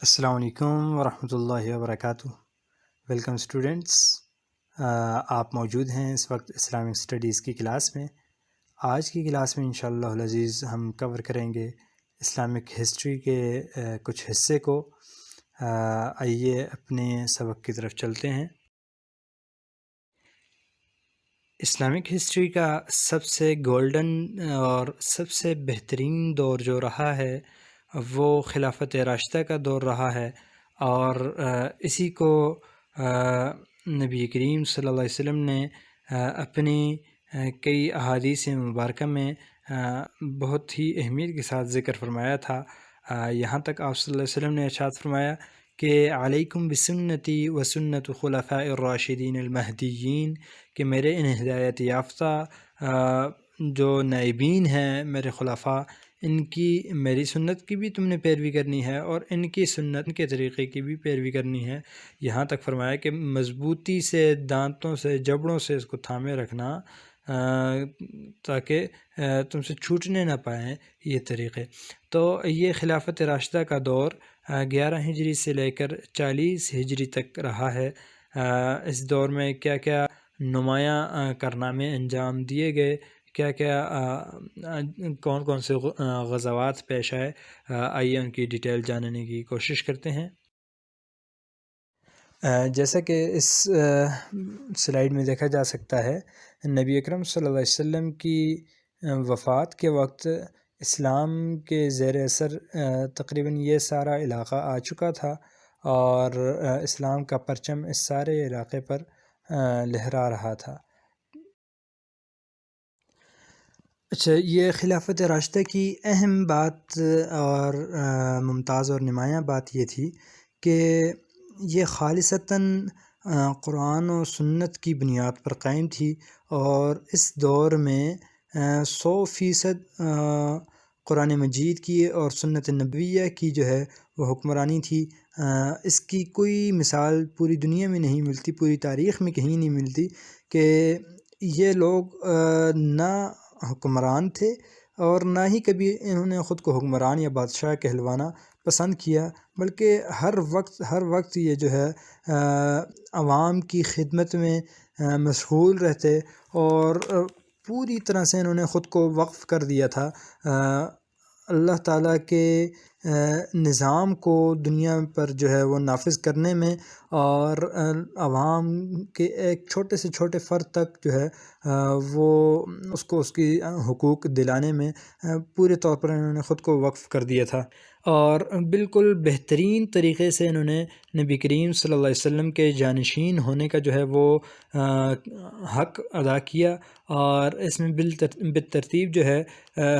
السلام علیکم ورحمۃ اللہ وبرکاتہ۔ ویلکم اسٹوڈنٹس، آپ موجود ہیں اس وقت اسلامک اسٹڈیز کی کلاس میں۔ آج کی کلاس میں انشاءاللہ العزیز ہم کور کریں گے اسلامک ہسٹری کے کچھ حصے کو۔ آئیے اپنے سبق کی طرف چلتے ہیں۔ اسلامک ہسٹری کا سب سے گولڈن اور سب سے بہترین دور جو رہا ہے وہ خلافت راشدہ کا دور رہا ہے، اور اسی کو نبی کریم صلی اللہ علیہ وسلم نے اپنی کئی احادیث مبارکہ میں بہت ہی اہمیت کے ساتھ ذکر فرمایا تھا۔ یہاں تک آپ صلی اللہ علیہ وسلم نے ارشاد فرمایا کہ علیکم بسنتی و سنت خلفاء الراشدین المہدیین، کہ میرے ان ہدایت یافتہ جو نائبین ہیں میرے خلفاء، ان کی میری سنت کی بھی تم نے پیروی کرنی ہے اور ان کی سنت کے طریقے کی بھی پیروی کرنی ہے۔ یہاں تک فرمایا کہ مضبوطی سے، دانتوں سے، جبڑوں سے اس کو تھامے رکھنا تاکہ تم سے چھوٹنے نہ پائیں یہ طریقے۔ تو یہ خلافت راشدہ کا دور 11 ہجری سے لے کر 40 ہجری تک رہا ہے۔ اس دور میں کیا کیا نمایاں کارنامے انجام دیے گئے، کیا کیا کون کون سے غزوات پیش آئے، آئیے ان کی ڈیٹیل جاننے کی کوشش کرتے ہیں۔ جیسا کہ اس سلائیڈ میں دیکھا جا سکتا ہے، نبی اکرم صلی اللہ علیہ وسلم کی وفات کے وقت اسلام کے زیر اثر تقریباً یہ سارا علاقہ آ چکا تھا، اور اسلام کا پرچم اس سارے علاقے پر لہرا رہا تھا۔ اچھا، یہ خلافت راشدہ کی اہم بات اور ممتاز اور نمایاں بات یہ تھی کہ یہ خالصتاً قرآن و سنت کی بنیاد پر قائم تھی، اور اس دور میں 100% قرآن مجید کی اور سنت نبویہ کی جو ہے وہ حکمرانی تھی۔ اس کی کوئی مثال پوری دنیا میں نہیں ملتی، پوری تاریخ میں کہیں نہیں ملتی کہ یہ لوگ نہ حکمران تھے اور نہ ہی کبھی انہوں نے خود کو حکمران یا بادشاہ کہلوانا پسند کیا، بلکہ ہر وقت یہ جو ہے عوام کی خدمت میں مشغول رہتے، اور پوری طرح سے انہوں نے خود کو وقف کر دیا تھا اللہ تعالیٰ کے نظام کو دنیا پر جو ہے وہ نافذ کرنے میں، اور عوام کے ایک چھوٹے سے چھوٹے فرد تک جو ہے وہ اس کی حقوق دلانے میں پورے طور پر انہوں نے خود کو وقف کر دیا تھا، اور بالکل بہترین طریقے سے انہوں نے نبی کریم صلی اللہ علیہ وسلم کے جانشین ہونے کا جو ہے وہ حق ادا کیا۔ اور اس میں بالترتیب جو ہے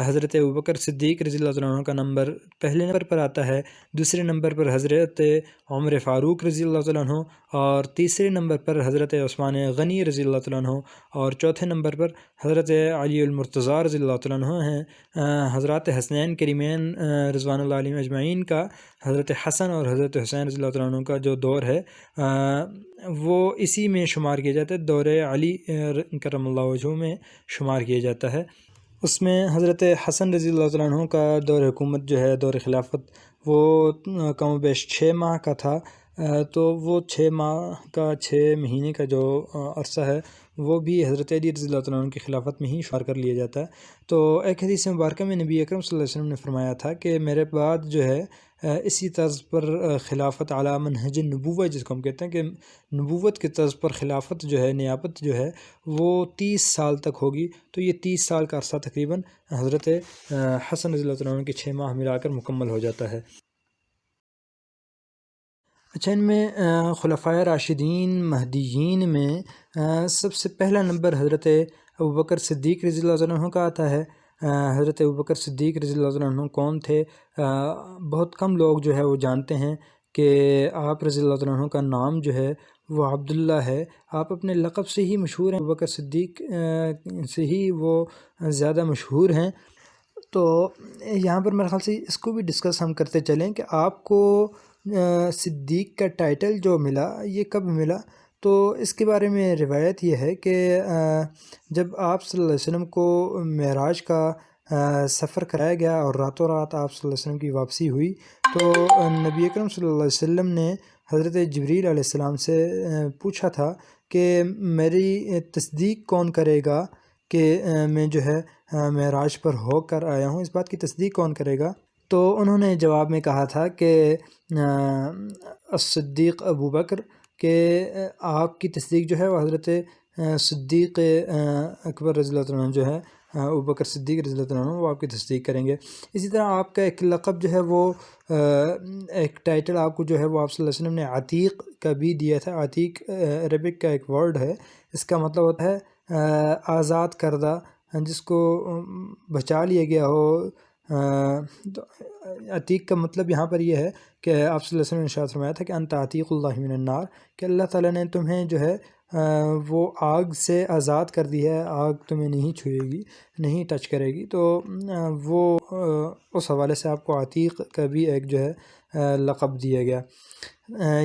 حضرت ابوبکر صدیق رضی اللہ عنہ کا نمبر پہلے نمبر پر آتا ہے، دوسرے نمبر پر حضرت عمر فاروق رضی اللہ عنہ، اور تیسرے نمبر پر حضرت عثمان غنی رضی اللہ عنہ، اور چوتھے نمبر پر حضرت علی المرتضیٰ رضی اللہ عنہ ہیں۔ حضرات حسنین کریمین رضوان اللہ علیہم اجمعین کا، حضرت حسن اور حضرت حسین رضی اللہ عنہ کا جو دور ہے وہ اسی میں شمار کیا جاتا ہے، دور علی کرم اللہ وجہہ میں شمار کیا جاتا ہے۔ اس میں حضرت حسن رضی اللہ عنہ کا دور حکومت جو ہے، دور خلافت، وہ کم و بیش 6 ماہ کا تھا، تو وہ 6 ماہ کا 6 مہینے کا جو عرصہ ہے وہ بھی حضرت علی رضی اللہ عنہ کی خلافت میں ہی شمار کر لیا جاتا ہے۔ تو ایک حدیث مبارکہ میں نبی اکرم صلی اللہ علیہ وسلم نے فرمایا تھا کہ میرے بعد جو ہے اسی طرز پر خلافت علی منہج نبوہ، جس کو ہم کہتے ہیں کہ نبوت کے طرز پر خلافت جو ہے، نیابت جو ہے وہ 30 سال تک ہوگی۔ تو یہ 30 سال کا عرصہ تقریباً حضرت حسن رضی اللہ عنہ کے 6 ماہ ملا کر مکمل ہو جاتا ہے۔ اچھا، ان میں خلفائے راشدین مہدیین میں سب سے پہلا نمبر حضرت ابوبکر صدیق رضی اللہ عنہ کا آتا ہے۔ حضرت ابوبکر صدیق رضی اللہ عنہ کون تھے؟ بہت کم لوگ جو ہے وہ جانتے ہیں کہ آپ رضی اللہ عنہ کا نام جو ہے وہ عبداللہ ہے۔ آپ اپنے لقب سے ہی مشہور ہیں، ابوبکر صدیق سے ہی وہ زیادہ مشہور ہیں۔ تو یہاں پر میرے خیال سے اس کو بھی ڈسکس ہم کرتے چلیں کہ آپ کو صدیق کا ٹائٹل جو ملا یہ کب ملا؟ تو اس کے بارے میں روایت یہ ہے کہ جب آپ صلی اللہ علیہ وسلم کو معراج کا سفر کرایا گیا اور راتوں رات آپ صلی اللہ علیہ وسلم کی واپسی ہوئی، تو نبی اکرم صلی اللہ علیہ وسلم نے حضرت جبریل علیہ السلام سے پوچھا تھا کہ میری تصدیق کون کرے گا کہ میں جو ہے معراج پر ہو کر آیا ہوں، اس بات کی تصدیق کون کرے گا؟ تو انہوں نے جواب میں کہا تھا کہ الصدیق ابو بکر، کہ آپ کی تصدیق جو ہے وہ حضرت صدیق اکبر رضی اللہ عنہ جو ہے، ابو بکر صدیق رضی اللہ عنہ، وہ آپ کی تصدیق کریں گے۔ اسی طرح آپ کا ایک لقب جو ہے وہ ایک ٹائٹل آپ کو جو ہے وہ آپ صلی اللہ علیہ وسلم نے عتیق کا بھی دیا تھا۔ عتیق عربک کا ایک ورڈ ہے، اس کا مطلب ہوتا ہے آزاد کردہ، جس کو بچا لیا گیا ہو۔ تو عتیق کا مطلب یہاں پر یہ ہے کہ آپ صلی اللہ علیہ وسلم نے ارشاد فرمایا تھا کہ انت عتیق اللہ من النار، کہ اللہ تعالیٰ نے تمہیں جو ہے وہ آگ سے آزاد کر دی ہے، آگ تمہیں نہیں چھوئے گی، نہیں ٹچ کرے گی۔ تو وہ اس حوالے سے آپ کو عتیق کا بھی ایک جو ہے لقب دیا گیا۔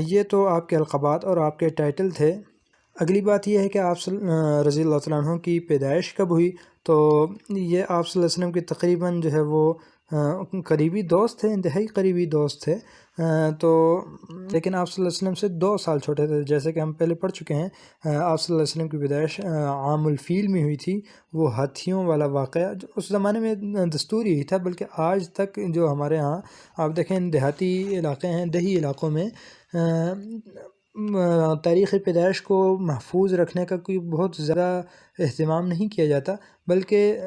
یہ تو آپ کے القابات اور آپ کے ٹائٹل تھے۔ اگلی بات یہ ہے کہ آپ رضی اللہ تعالیٰ عنہ کی پیدائش کب ہوئی؟ تو یہ آپ صلی اللہ علیہ وسلم کے تقریباً جو ہے وہ قریبی دوست تھے، انتہائی قریبی دوست تھے، تو لیکن آپ صلی اللہ علیہ وسلم سے 2 سال چھوٹے تھے، جیسے کہ ہم پہلے پڑھ چکے ہیں۔ آپ صلی اللہ علیہ وسلم کی پیدائش عام الفیل میں ہوئی تھی، وہ ہاتھیوں والا واقعہ جو اس زمانے میں دستور یہی تھا، بلکہ آج تک جو ہمارے ہاں آپ دیکھیں دیہاتی علاقے ہیں، دیہی علاقوں میں تاریخ پیدائش کو محفوظ رکھنے کا کوئی بہت زیادہ اہتمام نہیں کیا جاتا، بلکہ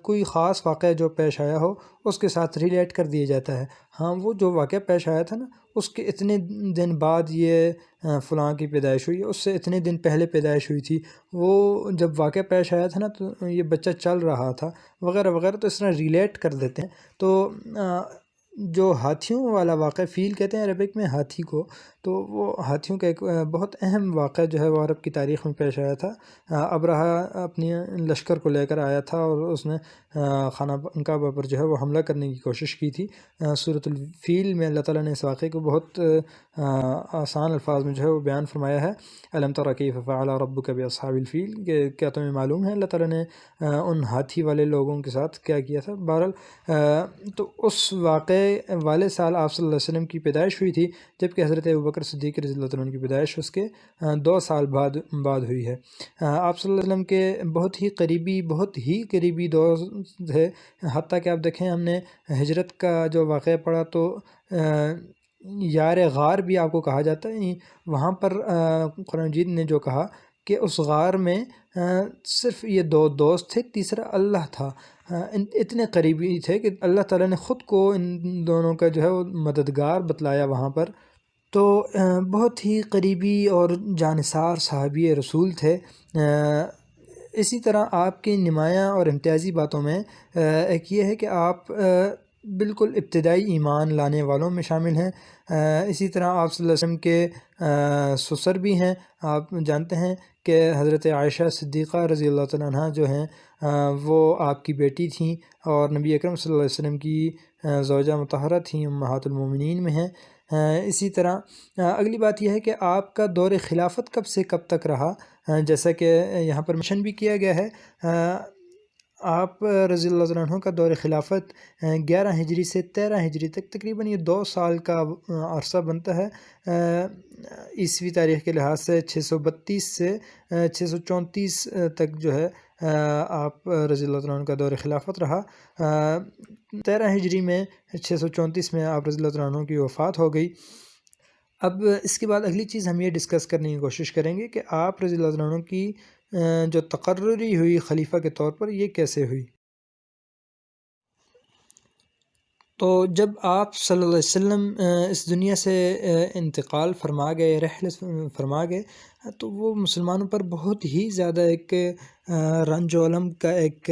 کوئی خاص واقعہ جو پیش آیا ہو اس کے ساتھ ریلیٹ کر دیا جاتا ہے۔ ہاں، وہ جو واقعہ پیش آیا تھا نا، اس کے اتنے دن بعد یہ فلاں کی پیدائش ہوئی، اس سے اتنے دن پہلے پیدائش ہوئی تھی، وہ جب واقعہ پیش آیا تھا نا تو یہ بچہ چل رہا تھا وغیرہ وغیرہ، تو اس طرح ریلیٹ کر دیتے ہیں۔ تو جو ہاتھیوں والا واقعہ، فیل کہتے ہیں عربک میں ہاتھی کو، تو وہ ہاتھیوں کا ایک بہت اہم واقعہ جو ہے وہ عرب کی تاریخ میں پیش آیا تھا۔ ابرہہ اپنی لشکر کو لے کر آیا تھا اور اس نے خانہ کعبہ پر جو ہے وہ حملہ کرنے کی کوشش کی تھی۔ سورۃ الفیل میں اللہ تعالیٰ نے اس واقعے کو بہت آسان الفاظ میں جو ہے وہ بیان فرمایا ہے، الم تر کیف فعل ربک باصحاب الفیل، کہ کیا تمہیں معلوم ہے اللہ تعالیٰ نے ان ہاتھی والے لوگوں کے ساتھ کیا کیا تھا۔ بہرحال تو اس واقعے والے سال آپ صلی اللہ علیہ وسلم کی پیدائش ہوئی تھی، جبکہ حضرت ابوبکر صدیق رضی اللہ عنہ کی پیدائش اس کے 2 سال بعد ہوئی ہے۔ آپ صلی اللہ علیہ وسلم کے بہت ہی قریبی دوست تھے، حتیٰ کہ آپ دیکھیں ہم نے ہجرت کا جو واقعہ پڑھا تو یار غار بھی آپ کو کہا جاتا ہے، یعنی وہاں پر قرآن مجید نے جو کہا کہ اس غار میں صرف یہ 2 دوست تھے، تیسرا اللہ تھا۔ اتنے قریبی تھے کہ اللہ تعالیٰ نے خود کو ان دونوں کا جو ہے وہ مددگار بتلایا وہاں پر۔ تو بہت ہی قریبی اور جانثار صحابی رسول تھے۔ اسی طرح آپ کی نمایاں اور امتیازی باتوں میں ایک یہ ہے کہ آپ بالکل ابتدائی ایمان لانے والوں میں شامل ہیں۔ اسی طرح آپ صلی اللہ علیہ وسلم کے سسر بھی ہیں۔ آپ جانتے ہیں کہ حضرت عائشہ صدیقہ رضی اللہ تعالیٰ عنہ جو ہیں وہ آپ کی بیٹی تھیں اور نبی اکرم صلی اللہ علیہ وسلم کی زوجہ مطہرہ تھیں، امہات المومنین میں ہیں۔ اسی طرح اگلی بات یہ ہے کہ آپ کا دور خلافت کب سے کب تک رہا، جیسا کہ یہاں پر منشن بھی کیا گیا ہے۔ آپ رضی اللہ عنہ کا دور خلافت 11 ہجری سے 13 ہجری تک تقریباً یہ 2 سال کا عرصہ بنتا ہے۔ عیسوی تاریخ کے لحاظ سے 632 سے 634 تک جو ہے آپ رضی اللہ عنہ کا دور خلافت رہا۔ 13 ہجری میں 634 میں آپ رضی اللہ عنہ کی وفات ہو گئی۔ اب اس کے بعد اگلی چیز ہم یہ ڈسکس کرنے کی کوشش کریں گے کہ آپ رضی اللہ عنہ کی جو تقرری ہوئی خلیفہ کے طور پر، یہ کیسے ہوئی۔ تو جب آپ صلی اللہ علیہ وسلم اس دنیا سے انتقال فرما گئے، رحل فرما گئے، تو وہ مسلمانوں پر بہت ہی زیادہ ایک رنج و الم کا ایک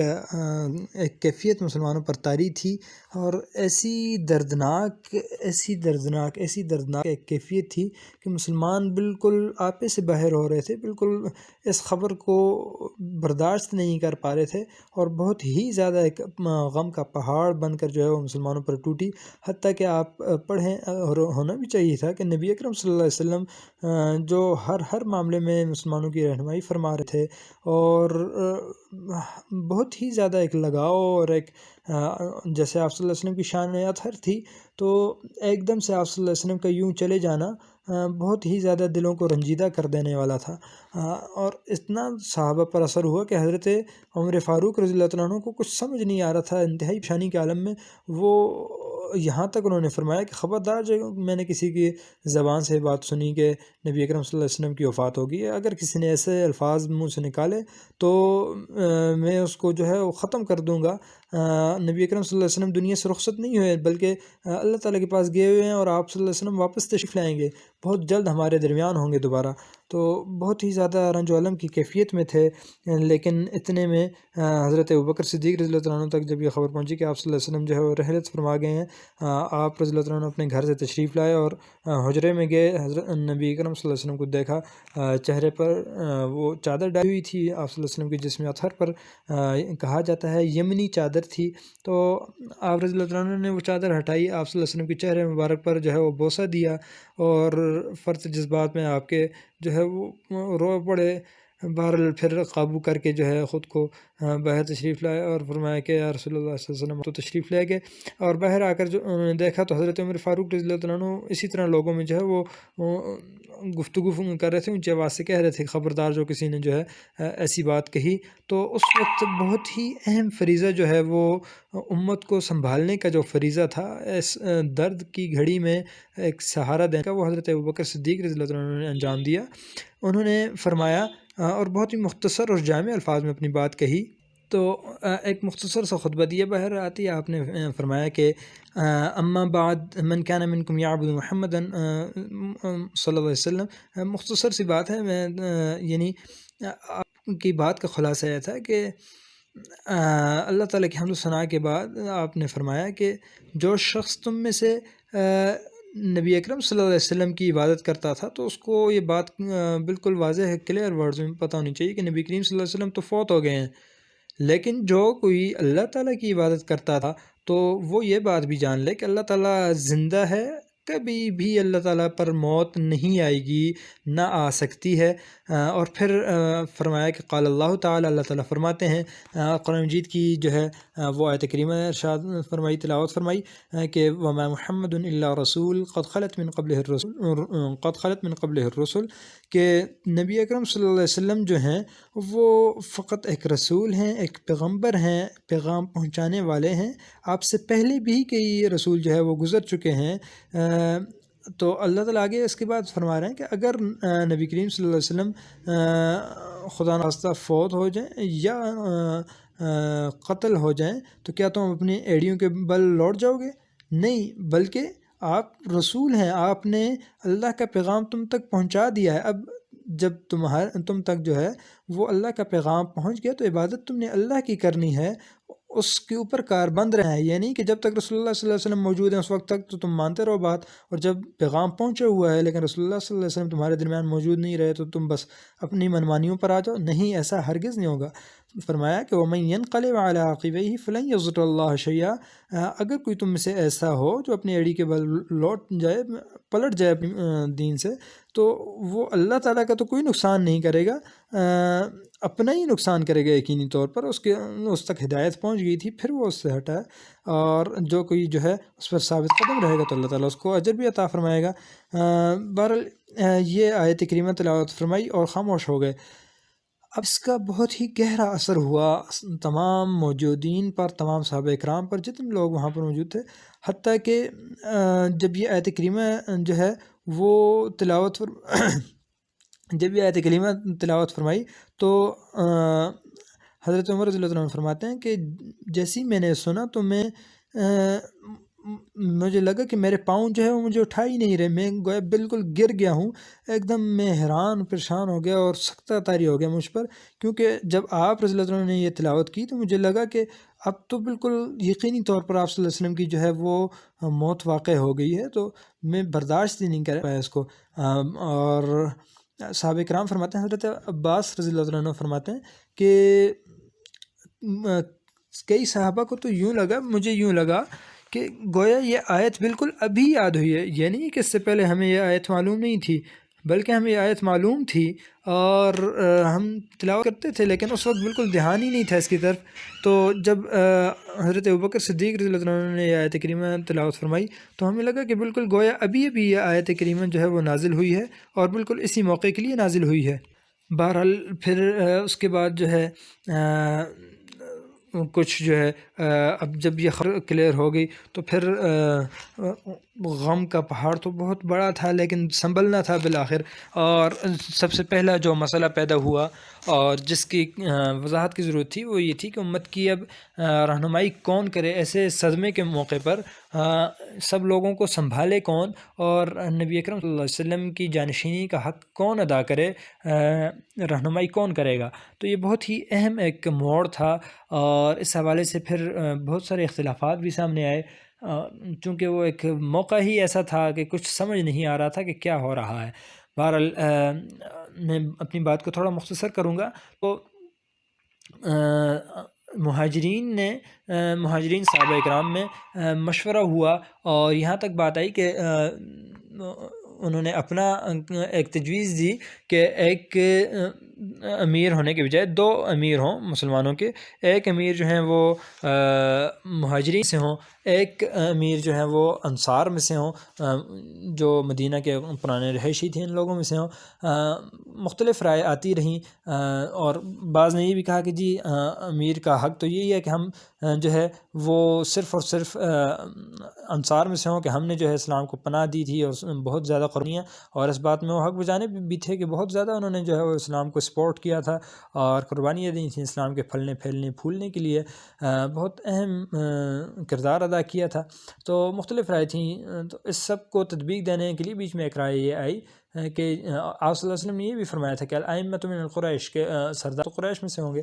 کیفیت مسلمانوں پر طاری تھی، اور ایسی دردناک ایک کیفیت تھی کہ مسلمان بالکل آپے سے باہر ہو رہے تھے، بالکل اس خبر کو برداشت نہیں کر پا رہے تھے، اور بہت ہی زیادہ ایک غم کا پہاڑ بن کر جو ہے وہ مسلمانوں پر ٹوٹی۔ حتیٰ کہ آپ پڑھیں، اور ہونا بھی چاہیے تھا کہ نبی اکرم صلی اللہ علیہ وسلم جو ہر معاملے میں مسلمانوں کی رہنمائی فرما رہے تھے، اور بہت ہی زیادہ ایک لگاؤ اور ایک جیسے آپ صلی اللہ علیہ وسلم کی شان اطہر تھی، تو ایک دم سے آپ صلی اللہ علیہ وسلم کا یوں چلے جانا بہت ہی زیادہ دلوں کو رنجیدہ کر دینے والا تھا، اور اتنا صحابہ پر اثر ہوا کہ حضرت عمر فاروق رضی اللہ تعالیٰ عنہ کو کچھ سمجھ نہیں آ رہا تھا، انتہائی پریشانی کے عالم میں وہ یہاں تک انہوں نے فرمایا کہ خبردار جو میں نے کسی کی زبان سے بات سنی کہ نبی اکرم صلی اللہ علیہ وسلم کی وفات ہوگی، اگر کسی نے ایسے الفاظ منہ سے نکالے تو میں اس کو جو ہے وہ ختم کر دوں گا۔ نبی اکرم صلی اللہ علیہ وسلم دنیا سے رخصت نہیں ہوئے، بلکہ اللہ تعالیٰ کے پاس گئے ہوئے ہیں، اور آپ صلی اللہ علیہ وسلم واپس تشریف لائیں گے، بہت جلد ہمارے درمیان ہوں گے دوبارہ۔ تو بہت ہی زیادہ رنج و الم کی کیفیت میں تھے، لیکن اتنے میں حضرت ابوبکر صدیق رضی اللہ عنہ تک جب یہ خبر پہنچی کہ آپ صلی اللہ علیہ وسلم جو ہے وہ رحلت فرما گئے ہیں، آپ رضی اللہ عنہ اپنے گھر سے تشریف لائے اور حجرے میں گئے، حضرت نبی اکرم صلی اللہ علیہ وسلم کو دیکھا، چہرے پر وہ چادر ڈالی ہوئی تھی آپ صلی اللہ علیہ وسلم کے جسم اطہر پر، کہا جاتا ہے یمنی چادر تھی، تو آپ رضی اللہ عنہ نے وہ چادر ہٹائی، آپ صلی اللہ علیہ وسلم کے چہرے مبارک پر جو ہے وہ بوسہ دیا، اور فرط جذبات میں آپ کے جو ہے وہ رو پڑے، بہرحال پھر قابو کر کے جو ہے خود کو باہر تشریف لائے اور فرمایا کہ یا رسول اللہ صلی اللہ علیہ وسلم، تو تشریف لے گئے، اور باہر آ کر جو انہوں نے دیکھا تو حضرت عمر فاروق رضی اللہ عنہ اسی طرح لوگوں میں جو ہے وہ گفتگو کر رہے تھے، اونچی آواز سے کہہ رہے تھے خبردار جو کسی نے جو ہے ایسی بات کہی۔ تو اس وقت بہت ہی اہم فریضہ جو ہے وہ امت کو سنبھالنے کا جو فریضہ تھا، اس درد کی گھڑی میں ایک سہارا دینے کا، وہ حضرت ابوبکر صدیق رضی اللہ عنہ نے انجام دیا۔ انہوں نے فرمایا اور بہت ہی مختصر اور جامع الفاظ میں اپنی بات کہی، تو ایک مختصر سا خطبہ دیا باہر آتی، آپ نے فرمایا کہ اما بعد من کان منکم یعبد محمدا صلی اللہ علیہ وسلم، مختصر سی بات ہے، میں یعنی آپ کی بات کا خلاصہ یہ تھا کہ اللہ تعالیٰ کی حمد و ثناء کے بعد آپ نے فرمایا کہ جو شخص تم میں سے نبی اکرم صلی اللہ علیہ وسلم کی عبادت کرتا تھا، تو اس کو یہ بات بالکل واضح ہے، کلیئر ورڈز میں پتہ ہونی چاہیے کہ نبی کریم صلی اللہ علیہ وسلم تو فوت ہو گئے ہیں، لیکن جو کوئی اللہ تعالیٰ کی عبادت کرتا تھا تو وہ یہ بات بھی جان لے کہ اللہ تعالیٰ زندہ ہے، کبھی بھی اللہ تعالیٰ پر موت نہیں آئے گی، نہ آ سکتی ہے۔ اور پھر فرمایا کہ قال اللہ تعالیٰ، اللہ تعالیٰ فرماتے ہیں، قرآن مجید کی جو ہے وہ آیت کریمہ ارشاد فرمائی، تلاوت فرمائی کہ وما محمد الا رسول قد خلت من قبلہ الرسل، کہ نبی اکرم صلی اللہ علیہ وسلم جو ہیں وہ فقط ایک رسول ہیں، ایک پیغمبر ہیں، پیغام پہنچانے والے ہیں، آپ سے پہلے بھی کئی رسول جو ہے وہ گزر چکے ہیں۔ تو اللہ تعالیٰ آگے اس کے بعد فرما رہے ہیں کہ اگر نبی کریم صلی اللہ علیہ وسلم خدا نخواستہ فوت ہو جائیں یا قتل ہو جائیں تو کیا تم اپنی ایڑیوں کے بل لوٹ جاؤ گے؟ نہیں، بلکہ آپ رسول ہیں، آپ نے اللہ کا پیغام تم تک پہنچا دیا ہے، اب جب تم تک جو ہے وہ اللہ کا پیغام پہنچ گیا تو عبادت تم نے اللہ کی کرنی ہے، اس کے اوپر کار بند رہے ہیں، یعنی کہ جب تک رسول اللہ صلی اللہ علیہ وسلم موجود ہیں اس وقت تک تو تم مانتے رہو بات، اور جب پیغام پہنچا ہوا ہے لیکن رسول اللہ صلی اللہ علیہ وسلم تمہارے درمیان موجود نہیں رہے تو تم بس اپنی منمانیوں پر آ جاؤ، نہیں، ایسا ہرگز نہیں ہوگا۔ فرمایا کہ وَمَن يَنْقَلِبْ عَلَىٰ عَقِبَيْهِ فَلَن يَضُرَّ اللَّهَ شَيْئًا، اگر کوئی تم میں سے ایسا ہو جو اپنی ایڑی کے بل لوٹ جائے، پلٹ جائے اپنی دین سے، تو وہ اللہ تعالیٰ کا تو کوئی نقصان نہیں کرے گا، اپنا ہی نقصان کرے گا یقینی طور پر، اس تک ہدایت پہنچ گئی تھی، پھر وہ اس سے ہٹا ہے، اور جو کوئی جو ہے اس پر ثابت قدم رہے گا تو اللہ تعالیٰ اس کو اجر بھی عطا فرمائے گا۔ بہرحال یہ آیت کریمہ تلاوت فرمائی اور خاموش ہو گئے۔ اب اس کا بہت ہی گہرا اثر ہوا تمام موجودین پر، تمام صحابہ اکرام پر، جتنے لوگ وہاں پر موجود تھے، حتیٰ کہ جب یہ آیت کریمہ جو ہے وہ جب یہ آیت کریمہ تلاوت فرمائی تو حضرت عمر رضی اللہ عنہ فرماتے ہیں کہ جیسی میں نے سنا تو مجھے لگا کہ میرے پاؤں جو ہے وہ مجھے اٹھا ہی نہیں رہے، میں گویا بالکل گر گیا ہوں، ایک دم میں حیران پریشان ہو گیا اور سختہ طاری ہو گیا مجھ پر، کیونکہ جب آپ رضی اللہ عنہ نے یہ تلاوت کی تو مجھے لگا کہ اب تو بالکل یقینی طور پر آپ صلی اللہ علیہ وسلم کی جو ہے وہ موت واقع ہو گئی ہے، تو میں برداشت ہی نہیں کر پایا اس کو۔ اور صحابہ کرام فرماتے ہیں، حضرت عباس رضی اللہ عنہ فرماتے ہیں کہ کئی صحابہ کو تو مجھے یوں لگا کہ گویا یہ آیت بالکل ابھی یاد ہوئی ہے، یعنی کہ اس سے پہلے ہمیں یہ آیت معلوم نہیں تھی، بلکہ ہمیں یہ آیت معلوم تھی اور ہم تلاوت کرتے تھے، لیکن اس وقت بالکل دھیان ہی نہیں تھا اس کی طرف۔ تو جب حضرت ابوبکر صدیق رضی اللہ عنہ نے یہ آیت کریمہ تلاوت فرمائی تو ہمیں لگا کہ بالکل گویا ابھی ابھی یہ آیت کریمہ جو ہے وہ نازل ہوئی ہے اور بالکل اسی موقع کے لیے نازل ہوئی ہے۔ بہرحال پھر اس کے بعد جو ہے کچھ جو ہے اب جب یہ خبر کلیئر ہو گئی تو پھر غم کا پہاڑ تو بہت بڑا تھا لیکن سنبھلنا تھا بالآخر۔ اور سب سے پہلا جو مسئلہ پیدا ہوا اور جس کی وضاحت کی ضرورت تھی وہ یہ تھی کہ امت کی اب رہنمائی کون کرے ایسے صدمے کے موقع پر، سب لوگوں کو سنبھالے کون، اور نبی اکرم صلی اللہ علیہ وسلم کی جانشینی کا حق کون ادا کرے، رہنمائی کون کرے گا۔ تو یہ بہت ہی اہم ایک موڑ تھا اور اس حوالے سے پھر بہت سارے اختلافات بھی سامنے آئے، چونکہ وہ ایک موقع ہی ایسا تھا کہ کچھ سمجھ نہیں آ رہا تھا کہ کیا ہو رہا ہے۔ بہرحال میں اپنی بات کو تھوڑا مختصر کروں گا تو مہاجرین صحابہ اکرام میں مشورہ ہوا اور یہاں تک بات آئی کہ انہوں نے اپنا ایک تجویز دی کہ ایک امیر ہونے کے بجائے دو امیر ہوں مسلمانوں کے، ایک امیر جو ہیں وہ مہاجرین سے ہوں، ایک امیر جو ہیں وہ انصار میں سے ہوں، جو مدینہ کے پرانے رہائشی تھے ان لوگوں میں سے ہوں۔ مختلف رائے آتی رہیں اور بعض نے یہ بھی کہا کہ جی امیر کا حق تو یہی ہے کہ ہم جو ہے وہ صرف اور صرف انصار میں سے ہوں کہ ہم نے جو ہے اسلام کو پناہ دی تھی اور بہت زیادہ قربانیاں، اور اس بات میں وہ حق بجانب بھی تھے کہ بہت زیادہ انہوں نے جو ہے وہ اسلام کو سپورٹ کیا تھا اور قربانیاں دی تھیں اسلام کے پھلنے پھیلنے پھولنے کے لیے، بہت اہم کردار ادا کیا تھا۔ تو مختلف رائے تھیں، تو اس سب کو تطبیق دینے کے لیے بیچ میں ایک رائے یہ آئی کہ آپ صلی اللہ علیہ وسلم نے یہ بھی فرمایا تھا کہ الائمۃ من القریش، کے سردار قریش میں سے ہوں گے۔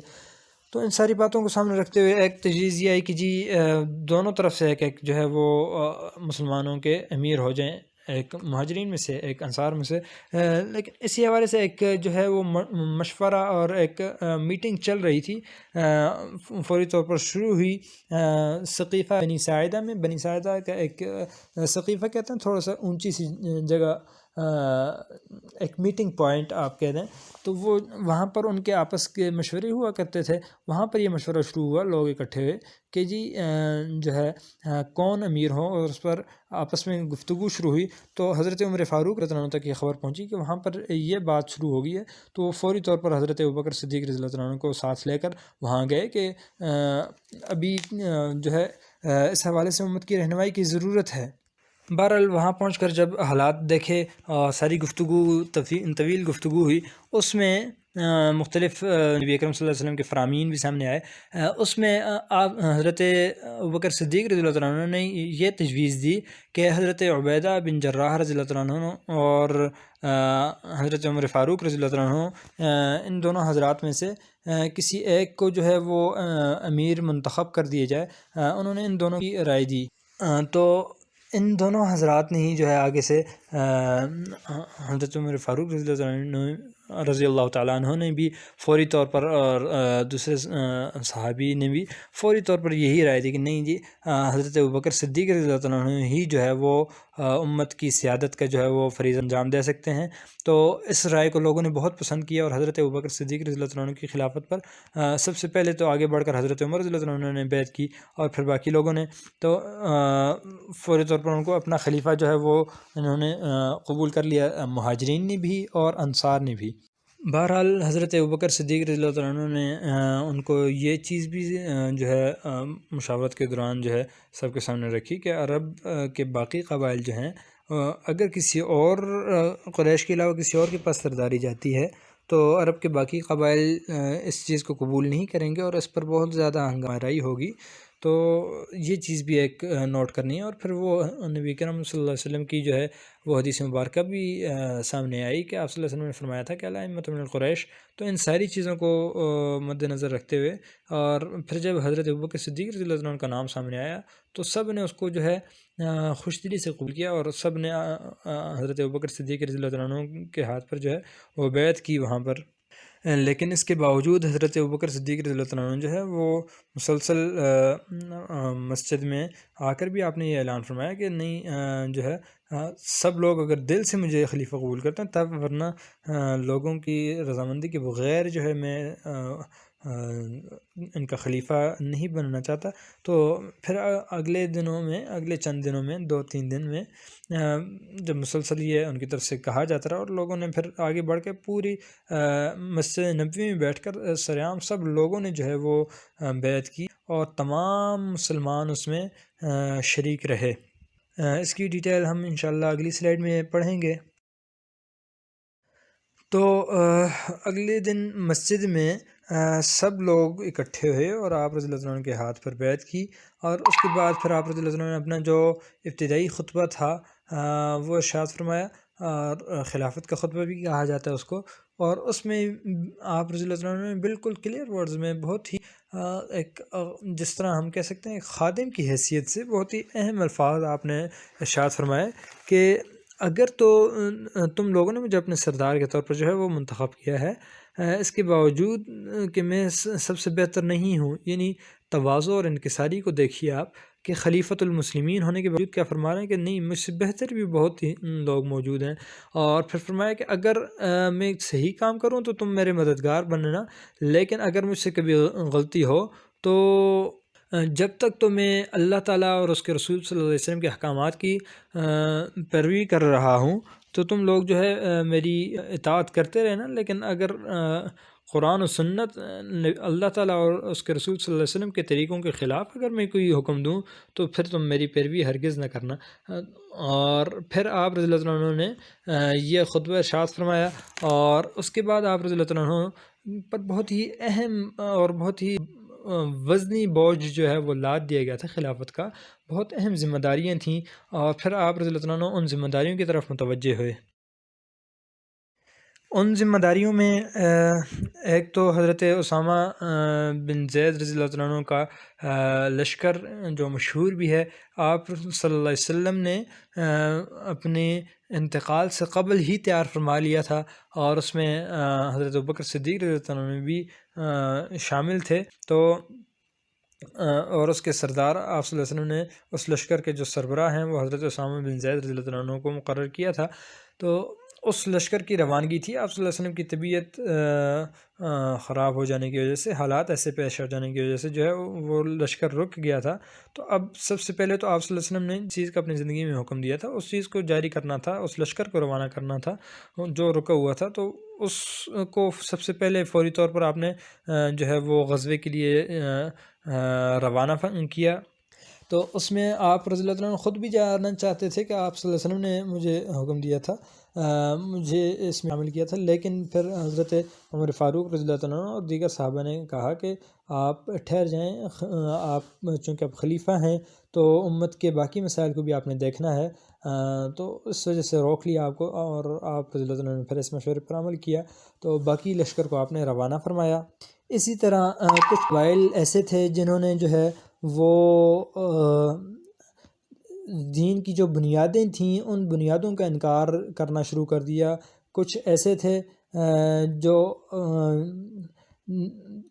تو ان ساری باتوں کو سامنے رکھتے ہوئے ایک تجویز یہ آئی کہ جی دونوں طرف سے ایک جو ہے وہ مسلمانوں کے امیر ہو جائیں، ایک مہاجرین میں سے ایک انصار میں سے۔ لیکن اسی حوالے سے ایک جو ہے وہ مشورہ اور ایک میٹنگ چل رہی تھی، فوری طور پر شروع ہوئی ثقیفہ بنی ساعدہ میں۔ بنی ساعدہ کا ایک ثقیفہ کہتے ہیں تھوڑا سا اونچی سی جگہ، ایک میٹنگ پوائنٹ آپ کہہ دیں، تو وہ وہاں پر ان کے آپس کے مشورے ہوا کرتے تھے۔ وہاں پر یہ مشورہ شروع ہوا، لوگ اکٹھے ہوئے کہ جی جو ہے کون امیر ہو، اور اس پر آپس میں گفتگو شروع ہوئی۔ تو حضرت عمر فاروق رضی اللہ عنہ تک یہ خبر پہنچی کہ وہاں پر یہ بات شروع ہو گئی ہے، تو وہ فوری طور پر حضرت ابوبکر صدیق رضی اللہ عنہ کو ساتھ لے کر وہاں گئے کہ ابھی جو ہے اس حوالے سے امت کی رہنمائی کی ضرورت ہے۔ بہرحال وہاں پہنچ کر جب حالات دیکھے، ساری گفتگو طویل گفتگو ہوئی، اس میں مختلف نبی اکرم صلی اللہ علیہ وسلم کے فرامین بھی سامنے آئے۔ اس میں آپ حضرت ابوبکر صدیق رضی اللہ عنہ نے یہ تجویز دی کہ حضرت عبیدہ بن جراح رضی اللہ عنہ اور حضرت عمر فاروق رضی اللہ عنہ، ان دونوں حضرات میں سے کسی ایک کو جو ہے وہ امیر منتخب کر دیا جائے۔ انہوں نے ان دونوں کی رائے دی، تو ان دونوں حضرات نے ہی جو ہے آگے سے حضرت عمر فاروق رضی اللہ تعالیٰ عنہ نے بھی فوری طور پر، اور دوسرے صحابی نے بھی فوری طور پر یہی رائے دی کہ نہیں جی حضرت ابوبکر صدیق رضی اللہ عنہ ہی جو ہے وہ امت کی سیادت کا جو ہے وہ فریضہ انجام دے سکتے ہیں۔ تو اس رائے کو لوگوں نے بہت پسند کیا اور حضرت ابوبکر صدیق رضی اللہ عنہ کی خلافت پر سب سے پہلے تو آگے بڑھ کر حضرت عمر رضی اللہ عنہ نے بیعت کی، اور پھر باقی لوگوں نے تو فوری طور پر ان کو اپنا خلیفہ جو ہے وہ انہوں نے قبول کر لیا، مہاجرین نے بھی اور انصار نے بھی۔ بہرحال حضرت ابوبکر صدیق رضی اللہ عنہ نے ان کو یہ چیز بھی جو ہے مشاورت کے دوران جو ہے سب کے سامنے رکھی کہ عرب کے باقی قبائل جو ہیں، اگر کسی اور قریش کے علاوہ کسی اور کے پاس سرداری جاتی ہے تو عرب کے باقی قبائل اس چیز کو قبول نہیں کریں گے اور اس پر بہت زیادہ ہنگامہ آرائی ہوگی۔ تو یہ چیز بھی ایک نوٹ کرنی ہے۔ اور پھر وہ نبی کرم صلی اللہ علیہ وسلم کی جو ہے وہ حدیث مبارکہ بھی سامنے آئی کہ آپ صلی اللہ علیہ وسلم نے فرمایا تھا کہ الائمۃ من القریش۔ تو ان ساری چیزوں کو مد نظر رکھتے ہوئے، اور پھر جب حضرت ابوبکر صدیق رضی اللہ عنہ کا نام سامنے آیا تو سب نے اس کو جو ہے خوش دلی سے قبول کیا، اور سب نے حضرت ابوبکر صدیق رضی اللہ عنہ کے ہاتھ پر جو ہے وہ بیعت کی وہاں پر۔ لیکن اس کے باوجود حضرت ابوبکر صدیق رضی اللہ عنہ جو ہے وہ مسلسل مسجد میں آ کر بھی آپ نے یہ اعلان فرمایا کہ نہیں جو ہے سب لوگ اگر دل سے مجھے خلیفہ قبول کرتے ہیں تب، ورنہ لوگوں کی رضامندی کے بغیر جو ہے میں ان کا خلیفہ نہیں بننا چاہتا۔ تو پھر اگلے چند دنوں میں 2-3 دن میں جب مسلسل یہ ان کی طرف سے کہا جاتا رہا، اور لوگوں نے پھر آگے بڑھ کے پوری مسجد نبوی میں بیٹھ کر سرعام سب لوگوں نے جو ہے وہ بیعت کی، اور تمام مسلمان اس میں شریک رہے۔ اس کی ڈیٹیل ہم انشاءاللہ اگلی سلائیڈ میں پڑھیں گے۔ تو اگلے دن مسجد میں سب لوگ اکٹھے ہوئے اور آپ رضی اللہ عنہ کے ہاتھ پر بیعت کی، اور اس کے بعد پھر آپ رضی اللہ عنہ نے اپنا جو ابتدائی خطبہ تھا وہ ارشاد فرمایا، اور خلافت کا خطبہ بھی کہا جاتا ہے اس کو، اور اس میں آپ رضی اللہ عنہ نے بالکل کلیئر ورڈز میں بہت ہی ایک جس طرح ہم کہہ سکتے ہیں ایک خادم کی حیثیت سے بہت ہی اہم الفاظ آپ نے ارشاد فرمائے کہ اگر تو تم لوگوں نے مجھے اپنے سردار کے طور پر جو ہے وہ منتخب کیا ہے، اس کے باوجود کہ میں سب سے بہتر نہیں ہوں، یعنی تواضع اور انکساری کو دیکھیے آپ کہ خلیفۃ المسلمین ہونے کے باوجود کیا فرما رہے ہیں کہ نہیں، مجھ سے بہتر بھی بہت ہی لوگ موجود ہیں، اور پھر فرمایا کہ اگر میں صحیح کام کروں تو تم میرے مددگار بننا، لیکن اگر مجھ سے کبھی غلطی ہو تو جب تک تو میں اللہ تعالیٰ اور اس کے رسول صلی اللہ علیہ وسلم کے احکامات کی پیروی کر رہا ہوں تو تم لوگ جو ہے میری اطاعت کرتے رہنا، لیکن اگر قرآن و سنت اللہ تعالیٰ اور اس کے رسول صلی اللہ علیہ وسلم کے طریقوں کے خلاف اگر میں کوئی حکم دوں تو پھر تم میری پیروی ہرگز نہ کرنا۔ اور پھر آپ رضی اللہ عنہ نے یہ خطبہ ارشاد فرمایا، اور اس کے بعد آپ رضی اللہ عنہ پر بہت ہی اہم اور بہت ہی وزنی بوجھ جو ہے وہ لاد دیا گیا تھا خلافت کا، بہت اہم ذمہ داریاں تھیں، اور پھر آپ رضی اللہ عنہ ان ذمہ داریوں کی طرف متوجہ ہوئے۔ ان ذمہ داریوں میں ایک تو حضرت اسامہ بن زید رضی اللہ عنہ کا لشکر جو مشہور بھی ہے، آپ صلی اللہ علیہ وسلم نے اپنے انتقال سے قبل ہی تیار فرما لیا تھا، اور اس میں حضرت ابوبکر صدیق رضی اللہ عنہ بھی شامل تھے۔ تو اور اس کے سردار آپ صلی اللہ علیہ وسلم نے اس لشکر کے جو سربراہ ہیں وہ حضرت اسامہ بن زید رضی اللہ عنہ کو مقرر کیا تھا۔ تو اس لشکر کی روانگی تھی، آپ صلی اللہ علیہ وسلم کی طبیعت خراب ہو جانے کی وجہ سے، حالات ایسے پیش آ جانے کی وجہ سے جو ہے وہ لشکر رک گیا تھا۔ تو اب سب سے پہلے تو آپ صلی اللہ علیہ وسلم نے جس چیز کا اپنی زندگی میں حکم دیا تھا اس چیز کو جاری کرنا تھا، اس لشکر کو روانہ کرنا تھا جو رکا ہوا تھا، تو اس کو سب سے پہلے فوری طور پر آپ نے جو ہے وہ غزوے کے لیے روانہ کیا۔ تو اس میں آپ رضی اللہ عنہ خود بھی جانا چاہتے تھے کہ آپ صلی اللہ علیہ وسلم نے مجھے حکم دیا تھا، مجھے اس میں عمل کیا تھا، لیکن پھر حضرت عمر فاروق رضی اللہ عنہ اور دیگر صحابہ نے کہا کہ آپ ٹھہر جائیں، آپ چونکہ آپ خلیفہ ہیں تو امت کے باقی مسائل کو بھی آپ نے دیکھنا ہے، تو اس وجہ سے روک لیا آپ کو، اور آپ رضی اللہ عنہ نے پھر اس مشورے پر عمل کیا، تو باقی لشکر کو آپ نے روانہ فرمایا۔ اسی طرح کچھ قبائل ایسے تھے جنہوں نے جو ہے وہ دین کی جو بنیادیں تھیں ان بنیادوں کا انکار کرنا شروع کر دیا۔ کچھ ایسے تھے جو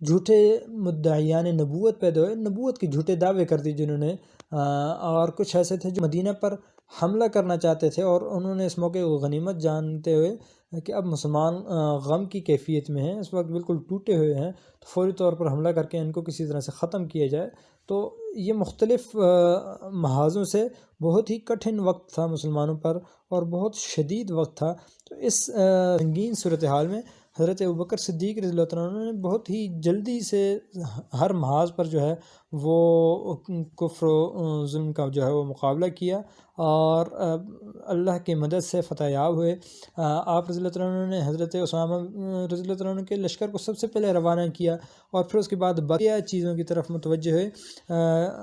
جھوٹے مدعیان نبوت پیدا ہوئے، نبوت کے جھوٹے دعوے کر دی جنہوں نے، اور کچھ ایسے تھے جو مدینہ پر حملہ کرنا چاہتے تھے، اور انہوں نے اس موقع کو غنیمت جانتے ہوئے کہ اب مسلمان غم کی کیفیت میں ہیں، اس وقت بالکل ٹوٹے ہوئے ہیں، تو فوری طور پر حملہ کر کے ان کو کسی طرح سے ختم کیا جائے۔ تو یہ مختلف محاذوں سے بہت ہی کٹھن وقت تھا مسلمانوں پر، اور بہت شدید وقت تھا۔ تو اس سنگین صورتحال میں حضرت ابوبکر صدیق رضی اللہ عنہ نے بہت ہی جلدی سے ہر محاذ پر جو ہے وہ کفر و ظلم کا جو ہے وہ مقابلہ کیا، اور اللہ کی مدد سے فتح یاب ہوئے۔ آپ رضی اللہ عنہ نے حضرت اسامہ رضی اللہ عنہ کے لشکر کو سب سے پہلے روانہ کیا، اور پھر اس کے بعد بقیہ چیزوں کی طرف متوجہ ہوئے،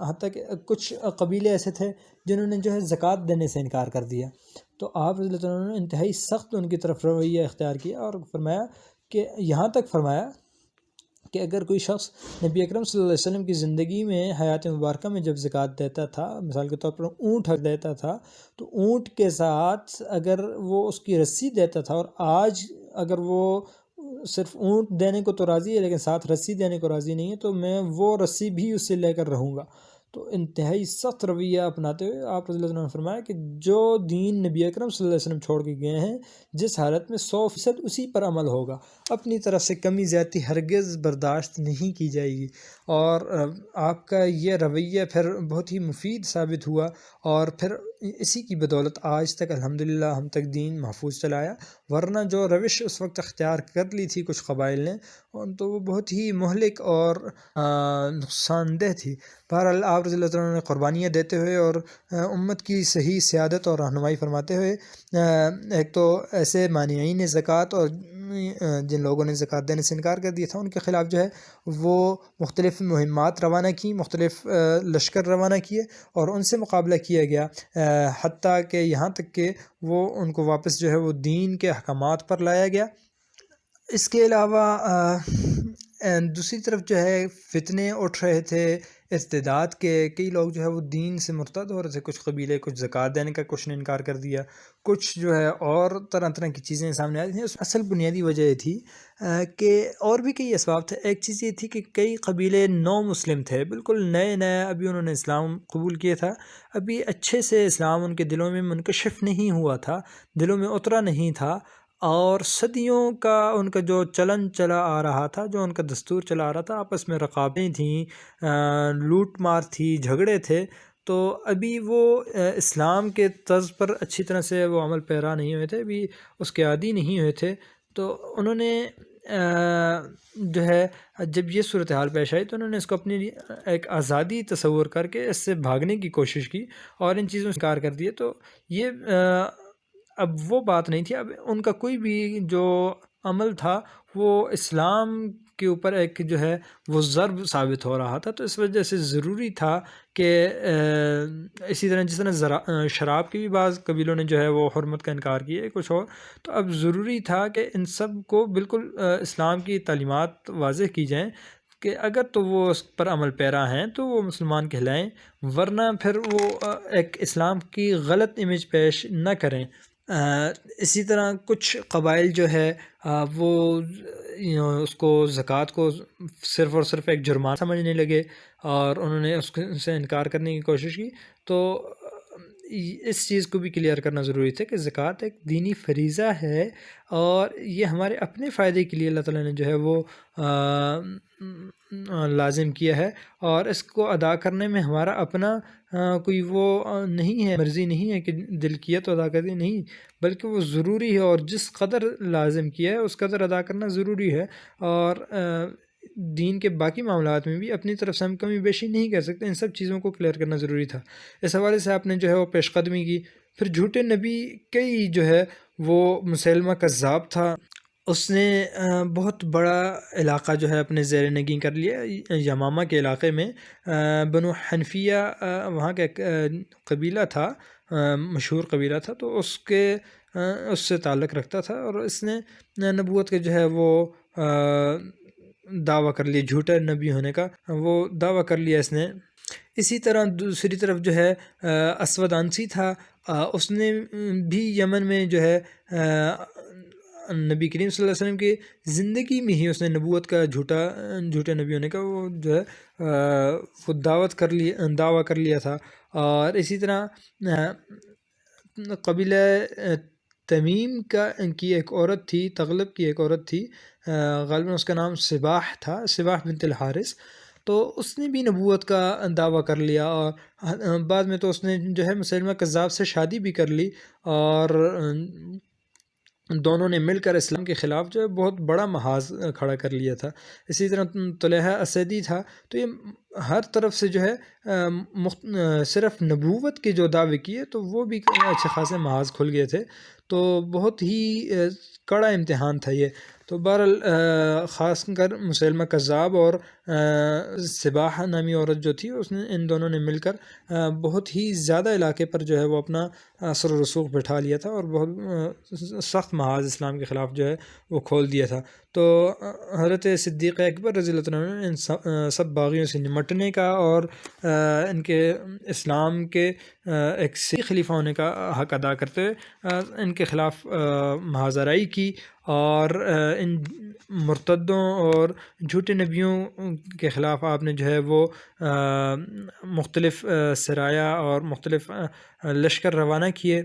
حتیٰ کہ کچھ قبیلے ایسے تھے جنہوں نے جو ہے زکوٰۃ دینے سے انکار کر دیا۔ تو آپ رضی اللہ عنہ نے انتہائی سخت ان کی طرف رویہ اختیار کیا، اور فرمایا کہ یہاں تک فرمایا کہ اگر کوئی شخص نبی اکرم صلی اللہ علیہ وسلم کی زندگی میں حیات مبارکہ میں جب زکوٰۃ دیتا تھا، مثال کے طور پر اونٹ حق دیتا تھا، تو اونٹ کے ساتھ اگر وہ اس کی رسی دیتا تھا، اور آج اگر وہ صرف اونٹ دینے کو تو راضی ہے لیکن ساتھ رسی دینے کو راضی نہیں ہے، تو میں وہ رسی بھی اس سے لے کر رہوں گا۔ تو انتہائی سخت رویہ اپناتے ہوئے آپ رضی اللہ عنہ نے فرمایا کہ جو دین نبی اکرم صلی اللہ علیہ وسلم چھوڑ کے گئے ہیں جس حالت میں 100% اسی پر عمل ہوگا، اپنی طرف سے کمی زیادتی ہرگز برداشت نہیں کی جائے گی۔ اور آپ کا یہ رویہ پھر بہت ہی مفید ثابت ہوا، اور پھر اسی کی بدولت آج تک الحمدللہ ہم تک دین محفوظ چلایا، ورنہ جو روش اس وقت اختیار کر لی تھی کچھ قبائل نے تو وہ بہت ہی مہلک اور نقصان دہ تھی۔ بہرحال آپ رضی اللہ عنہ نے قربانیاں دیتے ہوئے اور امت کی صحیح سیادت اور رہنمائی فرماتے ہوئے ایک تو ایسے مانعین زکوٰۃ اور جن لوگوں نے زکوٰۃ دینے سے انکار کر دیا تھا ان کے خلاف جو ہے وہ مختلف مہمات روانہ کی، مختلف لشکر روانہ کیے اور ان سے مقابلہ کیا گیا، حتیٰ کہ یہاں تک کہ وہ ان کو واپس جو ہے وہ دین کے احکامات پر لایا گیا۔ اس کے علاوہ دوسری طرف جو ہے فتنے اٹھ رہے تھے ارتداد کے، کئی لوگ جو ہے وہ دین سے مرتد ہو رہے تھے، کچھ قبیلے کچھ زکوٰۃ دینے کا کچھ نے انکار کر دیا، کچھ جو ہے اور طرح طرح کی چیزیں سامنے آئی تھیں۔ اس اصل بنیادی وجہ یہ تھی کہ اور بھی کئی اسباب تھے۔ ایک چیز یہ تھی کہ کئی قبیلے نو مسلم تھے، بالکل نئے ابھی انہوں نے اسلام قبول کیا تھا، ابھی اچھے سے اسلام ان کے دلوں میں منکشف نہیں ہوا تھا، دلوں میں اترا نہیں تھا، اور صدیوں کا ان کا جو چلن چلا آ رہا تھا، جو ان کا دستور چلا آ رہا تھا، آپس میں رقابتیں تھیں، لوٹ مار تھی، جھگڑے تھے، تو ابھی وہ اسلام کے طرز پر اچھی طرح سے وہ عمل پیرا نہیں ہوئے تھے، ابھی اس کے عادی نہیں ہوئے تھے۔ تو انہوں نے جو ہے جب یہ صورتحال پیش آئی تو انہوں نے اس کو اپنی ایک آزادی تصور کر کے اس سے بھاگنے کی کوشش کی اور ان چیزوں سے انکار کر دیے۔ تو یہ اب وہ بات نہیں تھی، اب ان کا کوئی بھی جو عمل تھا وہ اسلام کے اوپر ایک جو ہے وہ ضرب ثابت ہو رہا تھا، تو اس وجہ سے ضروری تھا کہ اسی طرح جس طرح شراب کی بھی بعض قبیلوں نے جو ہے وہ حرمت کا انکار کیا کچھ اور، تو اب ضروری تھا کہ ان سب کو بالکل اسلام کی تعلیمات واضح کی جائیں کہ اگر تو وہ اس پر عمل پیرا ہیں تو وہ مسلمان کہلائیں، ورنہ پھر وہ ایک اسلام کی غلط امیج پیش نہ کریں۔ اسی طرح کچھ قبائل جو ہے وہ اس کو زکوٰۃ کو صرف اور صرف ایک جرمانہ سمجھنے لگے اور انہوں نے اس سے انکار کرنے کی کوشش کی۔ تو اس چیز کو بھی کلیئر کرنا ضروری تھا کہ زکوٰۃ ایک دینی فریضہ ہے اور یہ ہمارے اپنے فائدے کے لیے اللہ تعالیٰ نے جو ہے وہ لازم کیا ہے، اور اس کو ادا کرنے میں ہمارا اپنا کوئی وہ نہیں ہے، مرضی نہیں ہے کہ دل کیا تو ادا کر دی، نہیں، بلکہ وہ ضروری ہے، اور جس قدر لازم کیا ہے اس قدر ادا کرنا ضروری ہے، اور دین کے باقی معاملات میں بھی اپنی طرف سے ہم کمی بیشی نہیں کر سکتے، ان سب چیزوں کو کلیئر کرنا ضروری تھا۔ اس حوالے سے آپ نے جو ہے وہ پیش قدمی کی۔ پھر جھوٹے نبی کئی جو ہے وہ مسیلمہ کذاب تھا، اس نے بہت بڑا علاقہ جو ہے اپنے زیر نگین کر لیا، یمامہ کے علاقے میں بنو حنفیہ وہاں کا ایک قبیلہ تھا، مشہور قبیلہ تھا، تو اس سے تعلق رکھتا تھا، اور اس نے نبوت کے جو ہے وہ دعویٰ کر لیا، جھوٹا نبی ہونے کا وہ دعویٰ کر لیا اس نے۔ اسی طرح دوسری طرف جو ہے اسود عنسی تھا، اس نے بھی یمن میں جو ہے نبی کریم صلی اللہ علیہ وسلم کی زندگی میں ہی اس نے نبوت کا جھوٹے نبی ہونے کا وہ جو ہے وہ دعویٰ کر لیا تھا۔ اور اسی طرح قبیلہ تمیم کی ایک عورت تھی، تغلب کی ایک عورت تھی، غالباً اس کا نام سباح تھا، سباح بنت الحارث، تو اس نے بھی نبوت کا دعویٰ کر لیا، اور بعد میں تو اس نے جو ہے مسیلمہ کذاب سے شادی بھی کر لی، اور دونوں نے مل کر اسلام کے خلاف جو ہے بہت بڑا محاذ کھڑا کر لیا تھا۔ اسی طرح طلحہ اسدی تھا، تو یہ ہر طرف سے جو ہے صرف نبوت کے جو دعوے کیے تو وہ بھی اچھے خاصے محاذ کھل گئے تھے، تو بہت ہی کڑا امتحان تھا یہ۔ تو بہرحال خاص کر مسیلمہ کذاب اور سباح نامی عورت جو تھی، ان دونوں نے مل کر بہت ہی زیادہ علاقے پر جو ہے وہ اپنا اثر و رسوخ بٹھا لیا تھا، اور بہت سخت محاذ اسلام کے خلاف جو ہے وہ کھول دیا تھا۔ تو حضرت صدیق اکبر رضی اللہ عنہ نے ان سب باغیوں سے نمٹنے کا اور ان کے اسلام کے ایک صحیح خلیفہ ہونے کا حق ادا کرتے ہوئے ان کے خلاف محاذرائی کی، اور ان مرتدوں اور جھوٹے نبیوں کے خلاف آپ نے جو ہے وہ مختلف سرایا اور مختلف لشکر روانہ کیے۔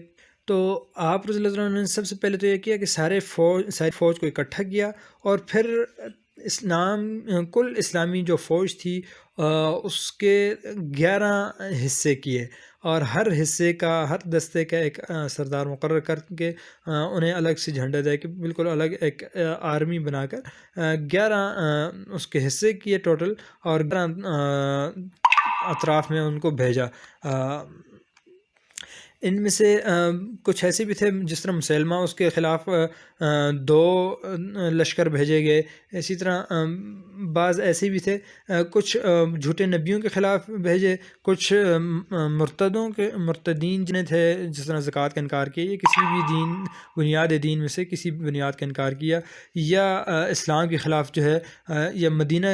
تو آپ رضی اللہ عنہ نے سب سے پہلے تو یہ کیا کہ ساری فوج کو اکٹھا کیا، اور پھر کل اسلامی جو فوج تھی اس کے 11 حصے کیے، اور ہر حصے کا، ہر دستے کا ایک سردار مقرر کر کے انہیں الگ سے جھنڈا دے کے بالکل الگ ایک آرمی بنا کر 11 اس کے حصے کیے ٹوٹل، اور 11 اطراف میں ان کو بھیجا۔ ان میں سے کچھ ایسے بھی تھے جس طرح مسلمہ، اس کے خلاف 2 لشکر بھیجے گئے۔ اسی طرح بعض ایسے بھی تھے، کچھ جھوٹے نبیوں کے خلاف بھیجے، کچھ مرتدین جنہیں تھے جس طرح زکوٰۃ کا انکار کیا، یا کسی بھی بنیاد دین میں سے کسی بھی بنیاد کا انکار کیا، یا اسلام کے خلاف جو ہے یا مدینہ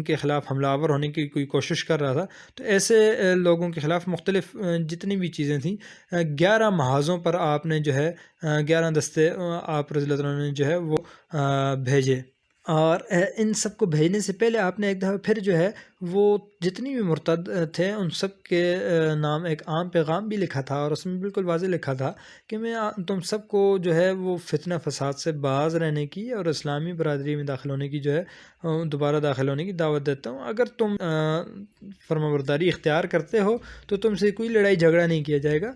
کے خلاف حملہ آور ہونے کی کوئی کوشش کر رہا تھا، تو ایسے لوگوں کے خلاف مختلف جتنی بھی چیزیں تھیں 11 محاذوں پر آپ نے جو ہے 11 دستے آپ رضی اللہ عنہ نے جو ہے وہ بھیجے۔ اور ان سب کو بھیجنے سے پہلے آپ نے ایک دفعہ پھر جو ہے وہ جتنی بھی مرتد تھے ان سب کے نام ایک عام پیغام بھی لکھا تھا، اور اس میں بالکل واضح لکھا تھا کہ میں تم سب کو جو ہے وہ فتنہ فساد سے باز رہنے کی اور اسلامی برادری میں داخل ہونے کی جو ہے دوبارہ داخل ہونے کی دعوت دیتا ہوں۔ اگر تم فرمانبرداری اختیار کرتے ہو تو تم سے کوئی لڑائی جھگڑا نہیں کیا جائے گا،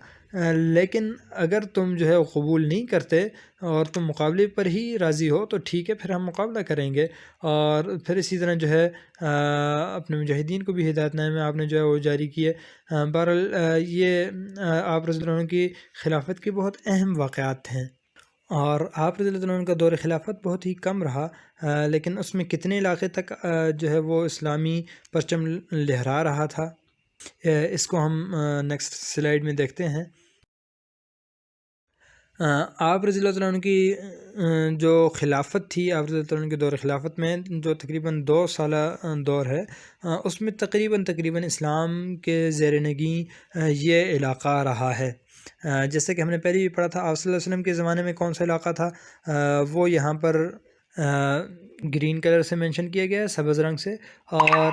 لیکن اگر تم جو ہے قبول نہیں کرتے اور تم مقابلے پر ہی راضی ہو تو ٹھیک ہے، پھر ہم مقابلہ کریں گے۔ اور پھر اسی طرح جو ہے اپنے مجاہدین کو بھی ہدایت نامے آپ نے جو ہے وہ جاری کیے۔ بہرحال یہ آپ رضی اللہ عنہ کی خلافت کے بہت اہم واقعات ہیں، اور آپ رضی اللہ عنہ کا دور خلافت بہت ہی کم رہا، لیکن اس میں کتنے علاقے تک جو ہے وہ اسلامی پرچم لہرا رہا تھا، اس کو ہم نیکسٹ سلائیڈ میں دیکھتے ہیں۔ آپ رضی اللہ عنہ کی جو خلافت تھی، آپ رضی اللہ عنہ کے دور خلافت میں جو تقریباً 2 سالہ دور ہے، اس میں تقریباً اسلام کے زیر نگیں یہ علاقہ رہا ہے۔ جیسے کہ ہم نے پہلے بھی پڑھا تھا، آپ صلی اللہ علیہ وسلم کے زمانے میں کون سا علاقہ تھا، وہ یہاں پر گرین کلر سے مینشن کیا گیا ہے، سبز رنگ سے، اور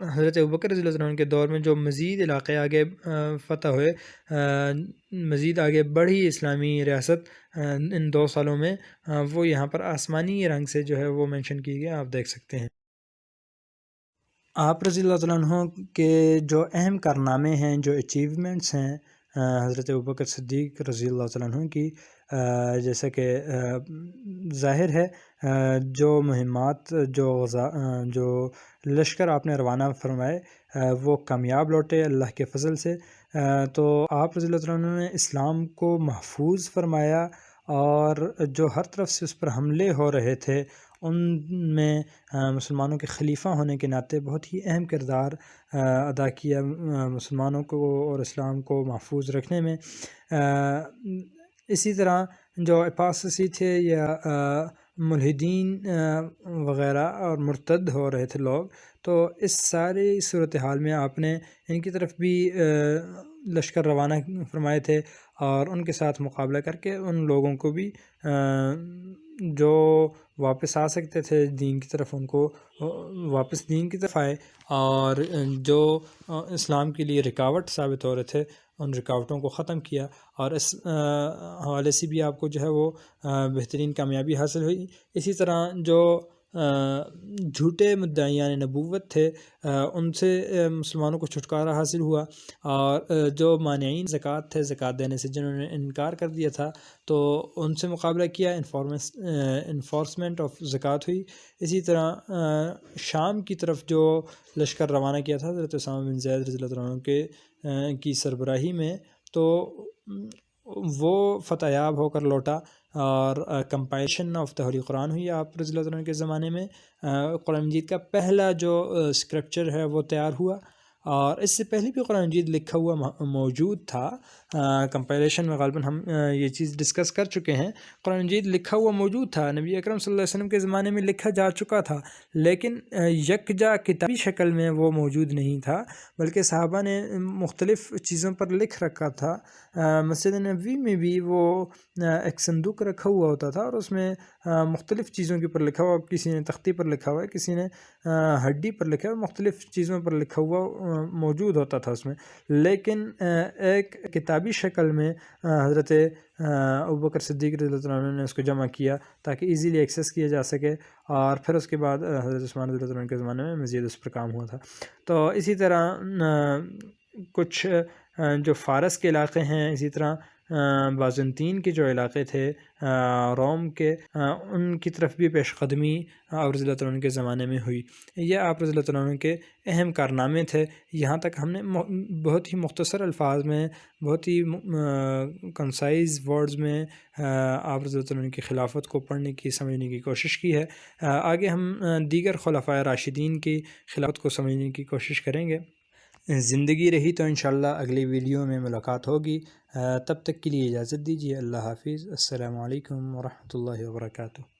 حضرت ابوبکر رضی اللہ عنہ کے دور میں جو مزید علاقے آگے فتح ہوئے، مزید آگے بڑھی اسلامی ریاست ان 2 سالوں میں، وہ یہاں پر آسمانی رنگ سے جو ہے وہ مینشن کی گیا، آپ دیکھ سکتے ہیں۔ آپ رضی اللہ عنہ کے جو اہم کارنامے ہیں، جو اچیومنٹس ہیں حضرت ابوبکر صدیق رضی اللہ عنہ کی، جیسا کہ ظاہر ہے جو مہمات، جو لشکر آپ نے روانہ فرمائے وہ کامیاب لوٹے اللہ کے فضل سے۔ تو آپ رضی اللہ عنہ نے اسلام کو محفوظ فرمایا، اور جو ہر طرف سے اس پر حملے ہو رہے تھے ان میں مسلمانوں کے خلیفہ ہونے کے ناطے بہت ہی اہم کردار ادا کیا مسلمانوں کو اور اسلام کو محفوظ رکھنے میں۔ اسی طرح جو اپاسسی تھے یا ملحدین وغیرہ اور مرتد ہو رہے تھے لوگ، تو اس ساری صورتحال میں آپ نے ان کی طرف بھی لشکر روانہ فرمائے تھے، اور ان کے ساتھ مقابلہ کر کے ان لوگوں کو بھی جو واپس آ سکتے تھے دین کی طرف، ان کو واپس دین کی طرف آئے، اور جو اسلام کے لیے رکاوٹ ثابت ہو رہے تھے ان رکاوٹوں کو ختم کیا، اور اس حوالے سے بھی آپ کو جو ہے وہ بہترین کامیابی حاصل ہوئی۔ اسی طرح جو جھوٹے مدعیان نبوت تھے ان سے مسلمانوں کو چھٹکارا حاصل ہوا، اور جو مانعین زکوٰۃ تھے، زکوٰۃ دینے سے جنہوں نے انکار کر دیا تھا، تو ان سے مقابلہ کیا، انفورسمنٹ آف زکوٰۃ ہوئی۔ اسی طرح شام کی طرف جو لشکر روانہ کیا تھا حضرت اسامہ بن زید رضی اللہ عنہ کی سربراہی میں، تو وہ فتح یاب ہو کر لوٹا، اور کمپائلیشن آف دا ہولی قرآن ہوئی آپ رضی اللہ عنہ کے زمانے میں۔ قرآن مجید کا پہلا جو اسکرپچر ہے وہ تیار ہوا، اور اس سے پہلے بھی قرآن مجید لکھا ہوا موجود تھا. کمپائلیشن میں غالباً ہم یہ چیز ڈسکس کر چکے ہیں. قرآن مجید لکھا ہوا موجود تھا، نبی اکرم صلی اللہ علیہ وسلم کے زمانے میں لکھا جا چکا تھا، لیکن یکجا کتابی شکل میں وہ موجود نہیں تھا، بلکہ صحابہ نے مختلف چیزوں پر لکھ رکھا تھا. مسجد نبوی میں بھی وہ ایک صندوق رکھا ہوا ہوتا تھا، اور اس میں مختلف چیزوں کے اوپر لکھا ہوا، کسی نے تختی پر لکھا ہوا ہے، کسی نے ہڈی پر لکھا ہے، مختلف چیزوں پر لکھا ہوا موجود ہوتا تھا اس میں. لیکن ایک کتابی شکل میں حضرت ابوبکر صدیق رضی اللہ عنہ نے اس کو جمع کیا تاکہ ایزیلی ایکسیس کیا جا سکے، اور پھر اس کے بعد حضرت عثمان رضی اللہ عنہ کے زمانے میں مزید اس پر کام ہوا تھا. تو اسی طرح کچھ جو فارس کے علاقے ہیں، اسی طرح بازنطین کے جو علاقے تھے روم کے، ان کی طرف بھی پیش قدمی آپ رضی اللہ عنہ کے زمانے میں ہوئی. یہ آپ رضی اللہ عنہ کے اہم کارنامے تھے. یہاں تک ہم نے بہت ہی مختصر الفاظ میں، بہت ہی کنسائز ورڈز میں آپ رضی اللہ عنہ کی خلافت کو پڑھنے کی، سمجھنے کی کوشش کی ہے. آگے ہم دیگر خلفائے راشدین کی خلافت کو سمجھنے کی کوشش کریں گے. زندگی رہی تو انشاءاللہ اگلی ویڈیو میں ملاقات ہوگی. تب تک کے لیے اجازت دیجیے. اللہ حافظ. السلام علیکم ورحمۃ اللہ وبرکاتہ.